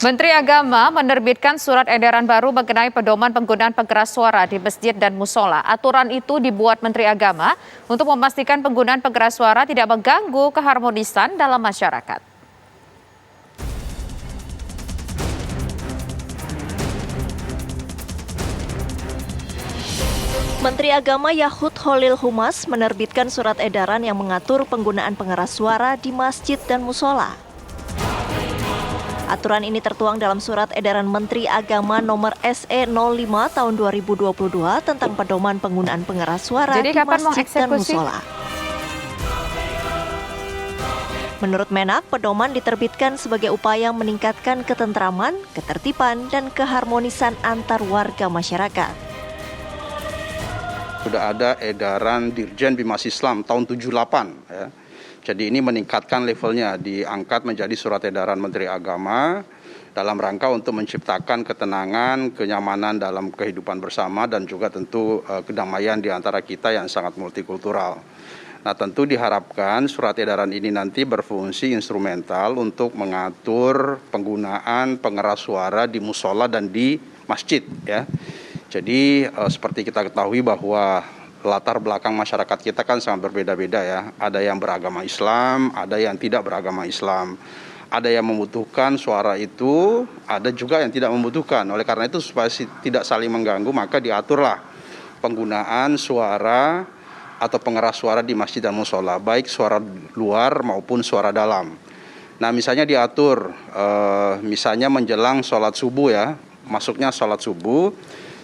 Menteri Agama menerbitkan surat edaran baru mengenai pedoman penggunaan pengeras suara di masjid dan musola. Aturan itu dibuat Menteri Agama untuk memastikan penggunaan pengeras suara tidak mengganggu keharmonisan dalam masyarakat. Menteri Agama Yahud Khalil Humas menerbitkan surat edaran yang mengatur penggunaan pengeras suara di masjid dan musola. Aturan ini tertuang dalam Surat Edaran Menteri Agama Nomor SE 05 Tahun 2022 tentang pedoman penggunaan pengeras suara di masjid dan musola. Menurut Menak, pedoman diterbitkan sebagai upaya meningkatkan ketentraman, ketertiban, dan keharmonisan antar warga masyarakat. Sudah ada edaran Dirjen Bimas Islam tahun 78 ya. Jadi ini meningkatkan levelnya, diangkat menjadi surat edaran Menteri Agama dalam rangka untuk menciptakan ketenangan, kenyamanan dalam kehidupan bersama dan juga tentu kedamaian di antara kita yang sangat multikultural. Nah, tentu diharapkan surat edaran ini nanti berfungsi instrumental untuk mengatur penggunaan pengeras suara di musola dan di masjid ya. Jadi seperti kita ketahui bahwa latar belakang masyarakat kita kan sangat berbeda-beda ya. Ada yang beragama Islam, ada yang tidak beragama Islam. Ada yang membutuhkan suara itu, ada juga yang tidak membutuhkan. Oleh karena itu supaya tidak saling mengganggu, maka diaturlah penggunaan suara atau pengeras suara di masjid dan musola, baik suara luar maupun suara dalam. Nah, misalnya diatur, misalnya menjelang sholat subuh ya, masuknya sholat subuh,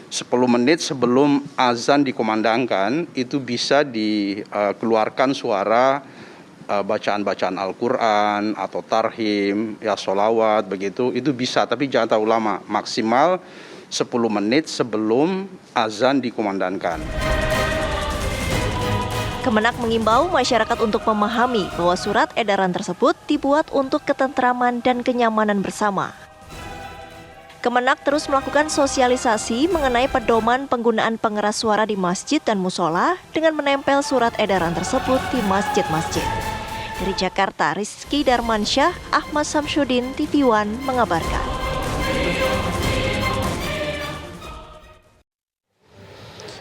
10 menit sebelum azan dikumandangkan itu bisa dikeluarkan suara bacaan-bacaan Al-Quran atau tarhim, ya sholawat begitu, itu bisa, tapi jangan terlalu lama, maksimal 10 menit sebelum azan dikumandangkan. Kemenak mengimbau masyarakat untuk memahami bahwa surat edaran tersebut dibuat untuk ketentraman dan kenyamanan bersama. Kemenak terus melakukan sosialisasi mengenai pedoman penggunaan pengeras suara di masjid dan musola dengan menempel surat edaran tersebut di masjid-masjid. Dari Jakarta, Rizky Darmansyah, Ahmad Samsudin, TV One mengabarkan.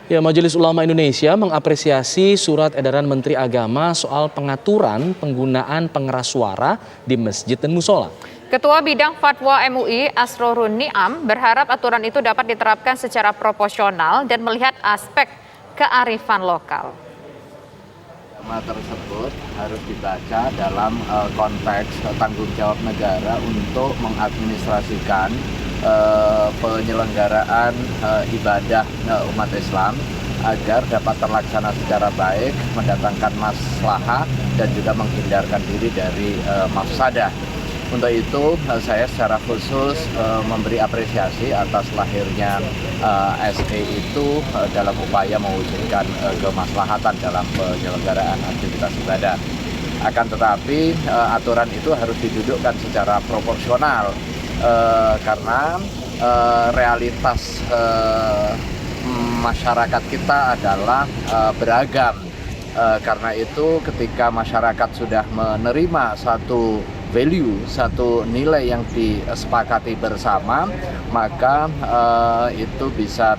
Ya, Majelis Ulama Indonesia mengapresiasi surat edaran Menteri Agama soal pengaturan penggunaan pengeras suara di masjid dan musola. Ketua Bidang Fatwa MUI Asrorun Niam berharap aturan itu dapat diterapkan secara proporsional dan melihat aspek kearifan lokal. Tema tersebut harus dibaca dalam konteks tanggung jawab negara untuk mengadministrasikan penyelenggaraan ibadah umat Islam agar dapat terlaksana secara baik, mendatangkan maslahah dan juga menghindarkan diri dari mafsadah. Untuk itu saya secara khusus memberi apresiasi atas lahirnya SE itu dalam upaya mewujudkan kemaslahatan dalam penyelenggaraan aktivitas ibadah. Akan tetapi aturan itu harus didudukkan secara proporsional karena realitas masyarakat kita adalah beragam. Karena itu ketika masyarakat sudah menerima satu value, satu nilai yang disepakati bersama, maka itu bisa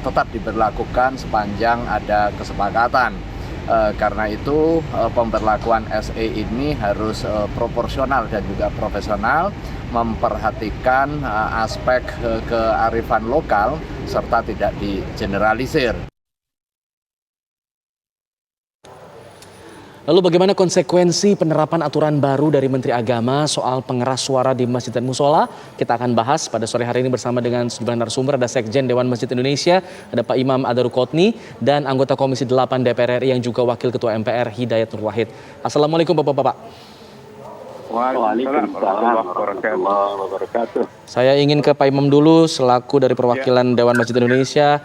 tetap diberlakukan sepanjang ada kesepakatan. Karena itu pemberlakuan SE ini harus proporsional dan juga profesional, memperhatikan aspek kearifan lokal serta tidak digeneralisir. Lalu bagaimana konsekuensi penerapan aturan baru dari Menteri Agama soal pengeras suara di masjid dan musola? Kita akan bahas pada sore hari ini bersama dengan sejumlah narasumber. Ada Sekjen Dewan Masjid Indonesia, ada Pak Imam Adarukotni, dan anggota Komisi 8 DPR RI yang juga Wakil Ketua MPR Hidayat Nur Wahid. Assalamualaikum Bapak-Bapak. Waalaikumsalam warahmatullahi wabarakatuh. Saya ingin ke Pak Imam dulu selaku dari perwakilan Dewan Masjid Indonesia.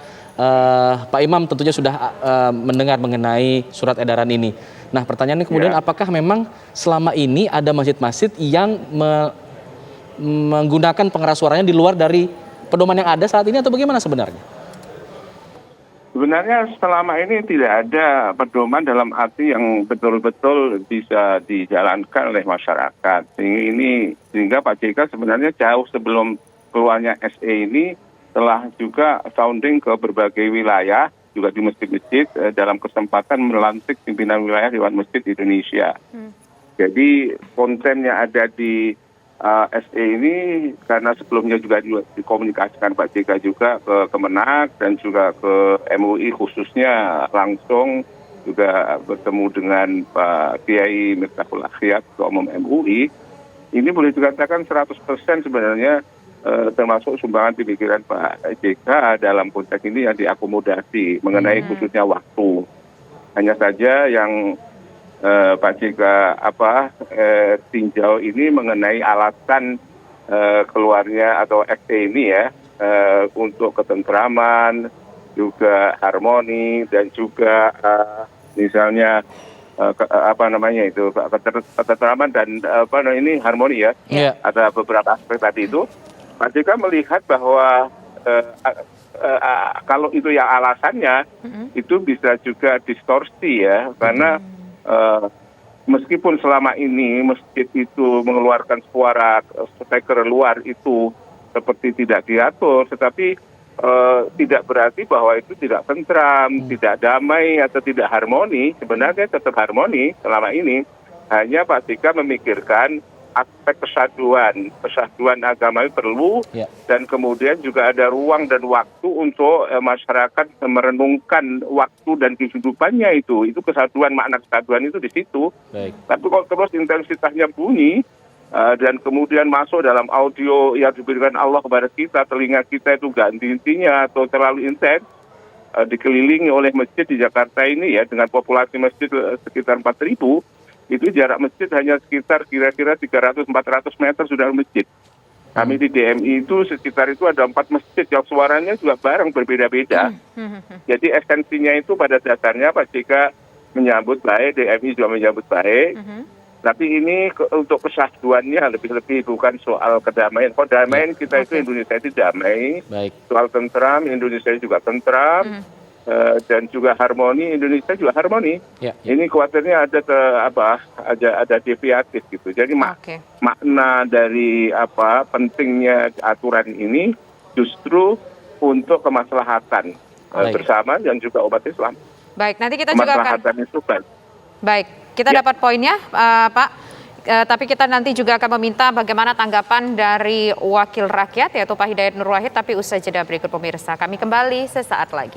Pak Imam tentunya sudah mendengar mengenai surat edaran ini. Nah, pertanyaannya kemudian apakah memang selama ini ada masjid-masjid yang menggunakan pengeras suaranya di luar dari pedoman yang ada saat ini atau bagaimana sebenarnya? Sebenarnya selama ini tidak ada pedoman dalam arti yang betul-betul bisa dijalankan oleh masyarakat. Sehingga Pak JK sebenarnya jauh sebelum keluarnya SE ini telah juga sounding ke berbagai wilayah, juga di masjid-masjid dalam kesempatan melantik pimpinan wilayah Dewan Masjid Indonesia. Jadi kontennya ada di SE ini karena sebelumnya juga dikomunikasikan Pak JK juga ke Kemenak dan juga ke MUI khususnya langsung juga bertemu dengan Pak Kiai Miftahul Akhyar Ketua Umum MUI. Ini boleh dikatakan 100% sebenarnya termasuk sumbangan pemikiran Pak JK dalam konteks ini yang diakomodasi mengenai khususnya waktu. Hanya saja yang Pak JK tinjau ini mengenai alasan keluarnya atau SE ini ya untuk ketentraman, juga harmoni dan juga misalnya ketentraman dan ini harmoni ya. Iya. Ada beberapa aspek tadi itu. Pak JK melihat bahwa kalau itu yang alasannya itu bisa juga distorsi ya karena meskipun selama ini masjid itu mengeluarkan suara speaker luar itu seperti tidak diatur, tetapi tidak berarti bahwa itu tidak tentram, tidak damai atau tidak harmoni. Sebenarnya tetap harmoni selama ini. Hanya Pak JK memikirkan aspek persatuan agama perlu dan kemudian juga ada ruang dan waktu untuk masyarakat merenungkan waktu dan kehidupannya itu kesatuan, makna kesatuan itu di situ. Baik. Tapi kalau terus intensitasnya bunyi dan kemudian masuk dalam audio yang diberikan Allah kepada kita, telinga kita itu ganti intinya atau terlalu intens, dikelilingi oleh masjid di Jakarta ini ya dengan populasi masjid sekitar 4.000. Itu jarak masjid hanya sekitar kira-kira 300-400 meter sudah masjid. Kami di DMI itu sekitar itu ada 4 masjid yang suaranya juga bareng berbeda-beda. Jadi esensinya itu pada dasarnya Pak JK menyambut baik, DMI juga menyambut baik. Tapi ini untuk kesatuannya lebih-lebih bukan soal kedamaian. Kalau damaian kita itu Indonesia itu damai. Baik. Soal tentram, Indonesia juga tentram. Dan juga harmoni, Indonesia juga harmoni. Ini khawatirnya ada deviatif gitu. Jadi makna dari pentingnya aturan ini justru untuk kemaslahatan bersama dan juga umat Islam. Baik, nanti kita juga akan. Kemaslahatan itu Baik, kita dapat poinnya, Pak. Tapi kita nanti juga akan meminta bagaimana tanggapan dari wakil rakyat yaitu Pak Hidayat Nur Wahid, tapi usai jeda berikut pemirsa. Kami kembali sesaat lagi.